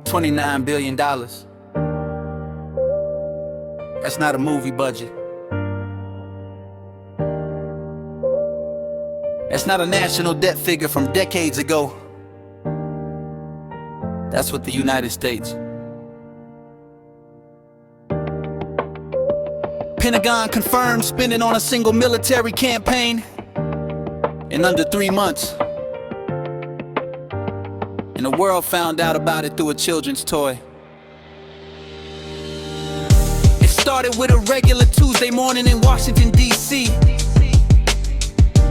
$29 billion. That's not a movie budget. That's not a national debt figure from decades ago. That's what the United States. Pentagon confirmed spending on a single military campaign in under 3 months. And the world found out about it through a children's toy. It started with a regular Tuesday morning in Washington, D.C.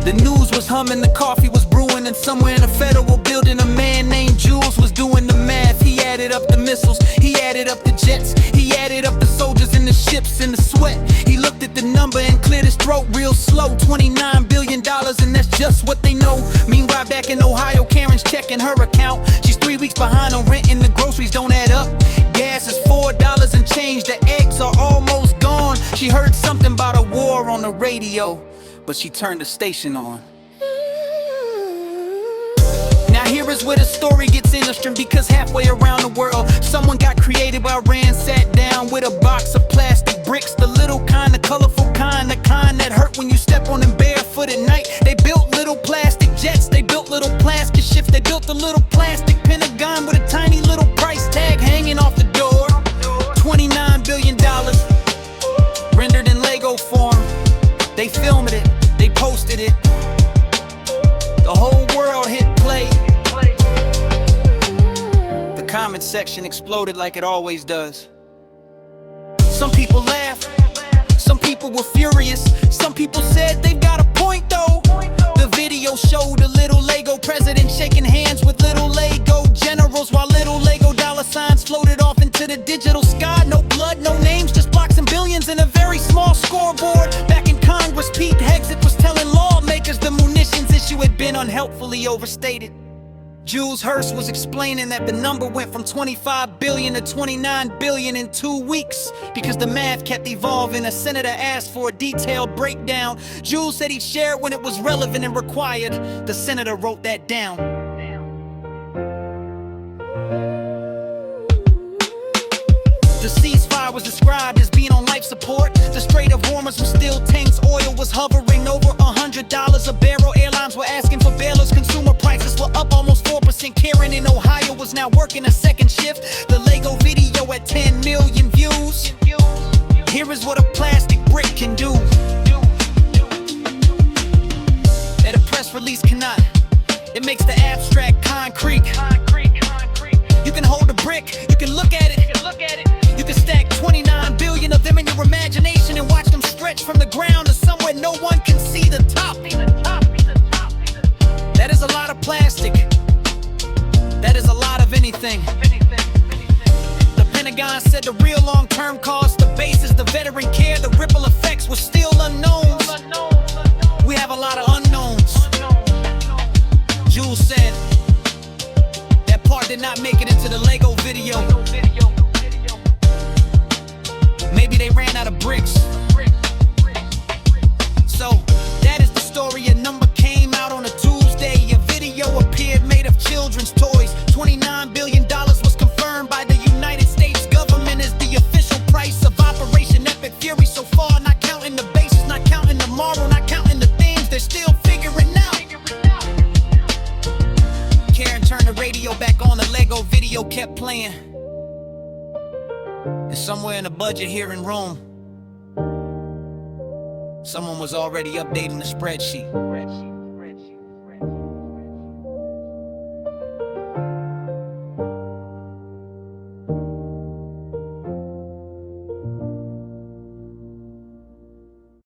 The news was humming, the coffee was brewing, and somewhere in a federal building a man named Jules was doing the math. He added up the missiles, he added up the jets, he added up the soldiers and the ships and the sweat. He looked at the number and cleared his throat real slow. $29 billion, and that's just what they know. Meanwhile, back in Ohio, Karen's checking her account. She's 3 weeks behind on rent and the groceries don't add up. Gas is $4 and change, the eggs are almost gone. She heard something about a war on the radio, but she turned the station on. Now here is where the story gets interesting, because halfway around the world someone got creative while Rand sat down with a box of plastic bricks. The little kind, the colorful kind, the kind that hurt when you step on them barefoot at night. They built little plastic jets, they built little plastic ships, they built a little plastic Pentagon with a tiny little price tag hanging off the door. $29 billion rendered in Lego form. They filmed it, they posted it, the whole world hit play. The comment section exploded like it always does. Some people laughed, some people were furious, some people said they've got a point though. The video showed a little Lego president shaking hands with little Lego generals, while little Lego dollar signs floated off into the digital sky. No blood, no names, just blocks and billions and a very small scoreboard. Back in Congress, Pete Hegseth was telling lawmakers the munitions issue had been unhelpfully overstated. Jules Hurst was explaining that the number went from 25 billion to 29 billion in 2 weeks because the math kept evolving. A senator asked for a detailed breakdown. Jules said he'd share it when it was relevant and required. The senator wrote that down. The ceasefire was described as being on life support. The Strait of Hormuz was still tense. Oil was hovering over $100 a barrel. Airlines were asking for bailers. Consumer prices were up almost 4%. Karen in Ohio was now working a second shift. The Lego video at 10 million views. Here is what a plastic brick can do that a press release cannot. It makes the abstract concrete. You can hold a brick, you can look at it. You can stack 29 billion of them in your imagination and watch them stretch from the ground to somewhere no one can see the top. That is a lot of plastic. That is a lot of anything. The Pentagon said the real long-term cost, the basis, the veteran care, the ripple effects were still unknowns. We have a lot of unknowns. Jules said that part did not make it into the Lego video. Maybe they ran out of bricks. So that is the story. A number came out on a Tuesday. A video appeared made of children's toys. $29 billion was confirmed by the United States government as the official price of Operation Epic Fury so far. Not counting the bases, not counting the marble, not counting the things they're still figuring out. Karen turned the radio back on. The Lego video kept playing. And somewhere in the budget hearing room, someone was already updating the spreadsheet.